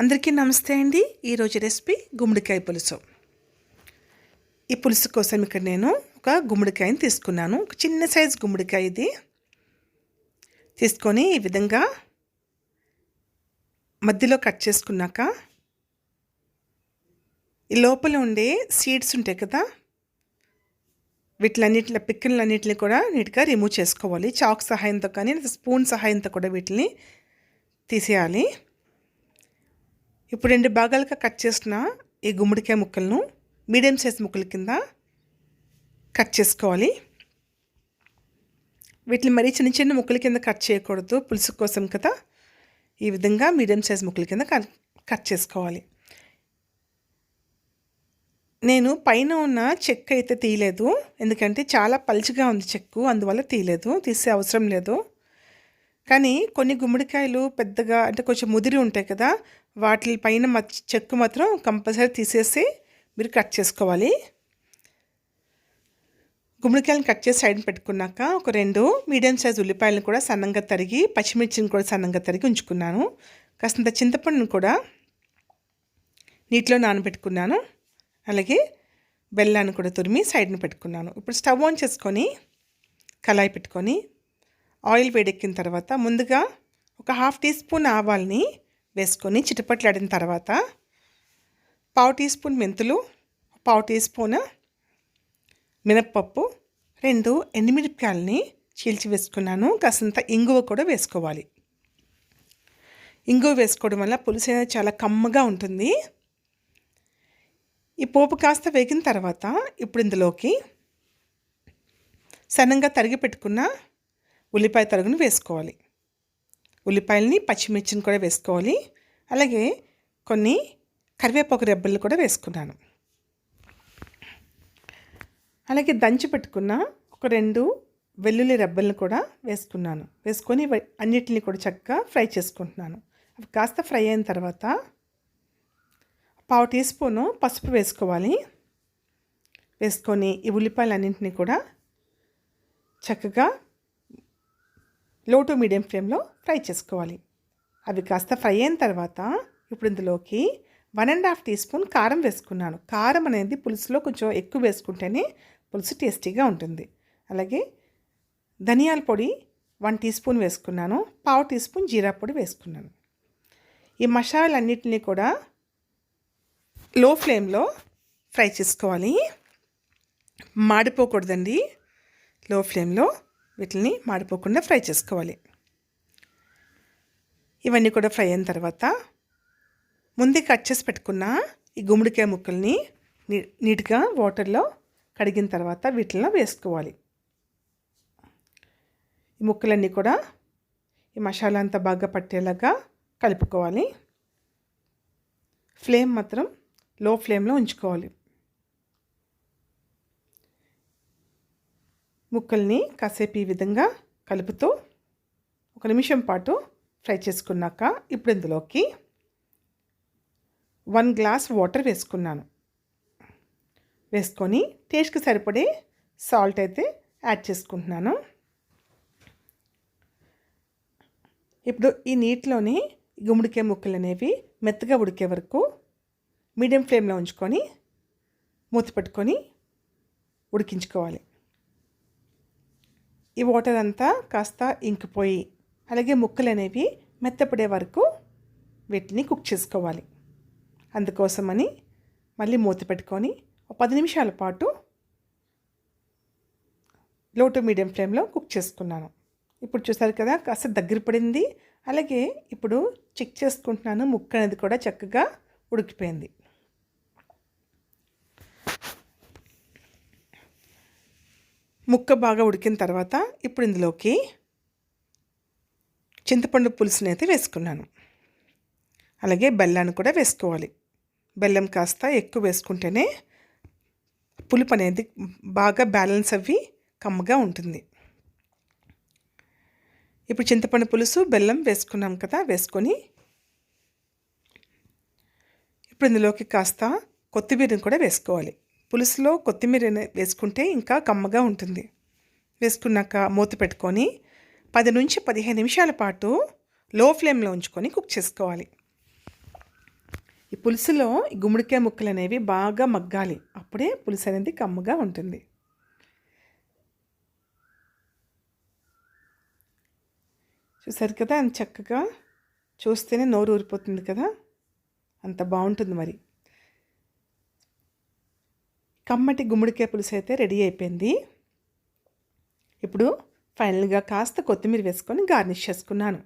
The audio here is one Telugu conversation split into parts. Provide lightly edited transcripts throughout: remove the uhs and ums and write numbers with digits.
అందరికీ నమస్తే అండి. ఈరోజు రెసిపీ గుమ్మడికాయ పులుసు. ఈ పులుసు కోసం ఇక్కడ నేను ఒక గుమ్మడికాయని తీసుకున్నాను. ఒక చిన్న సైజు గుమ్మడికాయ ఇది తీసుకొని ఈ విధంగా మధ్యలో కట్ చేసుకున్నాక ఈ లోపల ఉండే సీడ్స్ ఉంటాయి కదా, వీటిలన్నిటిలో పిక్కలన్నిటిని కూడా నీట్గా రిమూవ్ చేసుకోవాలి. చాక్ సహాయంతో కానీ స్పూన్ సహాయంతో కూడా వీటిని తీసేయాలి. ఇప్పుడు 2 భాగాలుగా కట్ చేసిన ఈ గుమ్మడికాయ ముక్కలను మీడియం సైజ్ ముక్కల కింద కట్ చేసుకోవాలి. వీటిని మరీ చిన్న చిన్న ముక్కల కింద కట్ చేయకూడదు, పులుసు కోసం కదా. ఈ విధంగా మీడియం సైజ్ ముక్కల కింద కట్ చేసుకోవాలి. నేను పైన ఉన్న చెక్కు అయితే తీయలేదు, ఎందుకంటే చాలా పలుచగా ఉంది చెక్కు, అందువల్ల తీసే అవసరం లేదు. కానీ కొన్ని గుమ్మడికాయలు పెద్దగా అంటే కొంచెం ముదిరి ఉంటాయి కదా, వాటి పైన చెక్కు మాత్రం కంపల్సరీ తీసేసి మీరు కట్ చేసుకోవాలి. గుమ్మడికాయలను కట్ చేసి సైడ్ని పెట్టుకున్నాక ఒక 2 మీడియం సైజ్ ఉల్లిపాయలను కూడా సన్నంగా తరిగి, పచ్చిమిర్చిని కూడా సన్నంగా తరిగి ఉంచుకున్నాను. కాస్తంత చింతపండును కూడా నీటిలో నానబెట్టుకున్నాను. అలాగే బెల్లాన్ని కూడా తురిమి సైడ్ని పెట్టుకున్నాను. ఇప్పుడు స్టవ్ ఆన్ చేసుకొని కళాయి పెట్టుకొని ఆయిల్ వేడెక్కిన తర్వాత ముందుగా ఒక 1/2 టీ స్పూన్ ఆవాల్ని వేసుకొని చిటపట్లాడిన తర్వాత 1/2 టీ స్పూన్ మెంతులు, 1/2 టీ స్పూన్ మినప్పప్పు, 2 ఎండుమిరపకాయలని చీల్చి వేసుకున్నాను. కాసంత ఇంగువ కూడా వేసుకోవాలి. ఇంగువ వేసుకోవడం వల్ల పులుసు అనేది చాలా కమ్మగా ఉంటుంది. ఈ పోపు కాస్త వేగిన తర్వాత ఇప్పుడు ఇందులోకి సన్నంగా తరిగి పెట్టుకున్న ఉల్లిపాయ తరుగును వేసుకోవాలి. ఉల్లిపాయలని, పచ్చిమిర్చిని కూడా వేసుకోవాలి. అలాగే కొన్ని కరివేపాకు రెబ్బలు కూడా వేసుకున్నాను. అలాగే దంచి పెట్టుకున్న ఒక 2 వెల్లుల్లి రెబ్బలను కూడా వేసుకున్నాను. వేసుకొని అన్నిటిని కూడా చక్కగా ఫ్రై చేసుకుంటున్నాను. అవి కాస్త ఫ్రై అయిన తర్వాత 1/2 టీ స్పూను పసుపు వేసుకోవాలి. వేసుకొని ఈ ఉల్లిపాయలన్నింటినీ కూడా చక్కగా లో టు మీడియం ఫ్లేమ్లో ఫ్రై చేసుకోవాలి. అవి కాస్త ఫ్రై అయిన తర్వాత ఇప్పుడు ఇందులోకి 1.5 టీ స్పూన్ కారం వేసుకున్నాను. కారం అనేది పులుసులో కొంచెం ఎక్కువ వేసుకుంటేనే పులుసు టేస్టీగా ఉంటుంది. అలాగే ధనియాల పొడి 1 టీ స్పూన్ వేసుకున్నాను. 1/2 టీ స్పూన్ జీరా పొడి వేసుకున్నాను. ఈ మసాలాలన్నింటినీ కూడా లో ఫ్లేమ్లో ఫ్రై చేసుకోవాలి. మాడిపోకూడదండి. లో ఫ్లేమ్లో వీటిని మాడిపోకుండా ఫ్రై చేసుకోవాలి. ఇవన్నీ కూడా ఫ్రై అయిన తర్వాత ముందే కట్ చేసి పెట్టుకున్న ఈ గుమ్మడికాయ ముక్కల్ని నీట్గా వాటర్లో కడిగిన తర్వాత వీటిలో వేసుకోవాలి. ఈ ముక్కలన్నీ కూడా ఈ మసాలా అంతా బాగా పట్టేలాగా కలుపుకోవాలి. ఫ్లేమ్ మాత్రం లో ఫ్లేమ్లో ఉంచుకోవాలి. ముక్కల్ని కాసేపు ఈ విధంగా కలుపుతూ 1 నిమిషం పాటు ఫ్రై చేసుకున్నాక ఇప్పుడు ఇందులోకి 1 గ్లాస్ వాటర్ వేసుకున్నాను. వేసుకొని టేస్ట్కి సరిపడే సాల్ట్ అయితే యాడ్ చేసుకుంటున్నాను. ఇప్పుడు ఈ నీటిలోనే గుమ్మడికాయ ముక్కలు అనేవి మెత్తగా ఉడికే వరకు మీడియం ఫ్లేమ్లో ఉంచుకొని మూత పెట్టుకొని ఉడికించుకోవాలి. ఈ వాటర్ అంతా కాస్త ఇంకిపోయి అలాగే ముక్కలు అనేవి మెత్తపడే వరకు వీటిని కుక్ చేసుకోవాలి. అందుకోసమని మళ్ళీ మూత పెట్టుకొని 10 నిమిషాల పాటు లో టు మీడియం ఫ్లేమ్లో కుక్ చేసుకున్నాను. ఇప్పుడు చూసారు కదా, కాస్త దగ్గర పడింది. అలాగే ఇప్పుడు చెక్ చేసుకుంటున్నాను, ముక్క అనేది కూడా చక్కగా ఉడికిపోయింది. ముక్క బాగా ఉడికిన తర్వాత ఇప్పుడు ఇందులోకి చింతపండు పులుసుని అయితే వేసుకున్నాను. అలాగే బెల్లాన్ని కూడా వేసుకోవాలి. బెల్లం కాస్త ఎక్కువ వేసుకుంటేనే పులుపు అనేది బాగా బ్యాలెన్స్ అవ్వి కమ్మగా ఉంటుంది. ఇప్పుడు చింతపండు పులుసు, బెల్లం వేసుకున్నాం కదా, వేసుకొని ఇప్పుడు ఇందులోకి కాస్త కొత్తిమీరని కూడా వేసుకోవాలి. పులుసులో కొత్తిమీర వేసుకుంటే ఇంకా కమ్మగా ఉంటుంది. వేసుకున్నాక మూత పెట్టుకొని 10 నుంచి 15 నిమిషాల పాటు లో ఫ్లేమ్లో ఉంచుకొని కుక్ చేసుకోవాలి. ఈ పులుసులో ఈ గుమ్మడికాయ ముక్కలు అనేవి బాగా మగ్గాలి, అప్పుడే పులుసు అనేది కమ్మగా ఉంటుంది. చూసారు కదా, అంత చక్కగా చూస్తేనే నోరు ఊరిపోతుంది కదా, అంత బాగుంటుంది. మరి కమ్మటి గుమ్మడికాయ పులుసు అయితే రెడీ అయిపోయింది. ఇప్పుడు ఫైనల్గా కాస్త కొత్తిమీర వేసుకొని గార్నిష్ చేసుకున్నాను.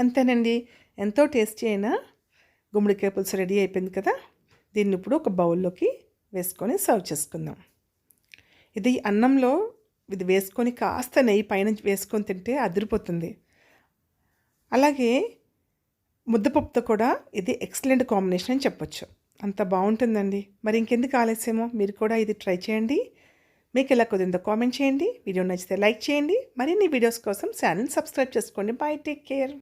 అంతేనండి, ఎంతో టేస్టీ అయిన గుమ్మడికాయ పులుసు రెడీ అయిపోయింది కదా. దీన్ని ఇప్పుడు ఒక బౌల్లోకి వేసుకొని సర్వ్ చేసుకుందాం. ఇది అన్నంలో ఇది వేసుకొని కాస్త నెయ్యి పైన వేసుకొని తింటే అదిరిపోతుంది. అలాగే ముద్దపప్పుతో కూడా ఇది ఎక్సలెంట్ కాంబినేషన్ అని చెప్పొచ్చు. అంత బాగుంటుందండి. మరి ఇంకెందుకు ఆలస్యమో, మీరు కూడా ఇది ట్రై చేయండి. మీకు ఎలా కుదిరిందో కామెంట్ చేయండి. వీడియో నచ్చితే లైక్ చేయండి. మరిన్ని వీడియోస్ కోసం ఛానల్ సబ్స్క్రైబ్ చేసుకోండి. By, take care.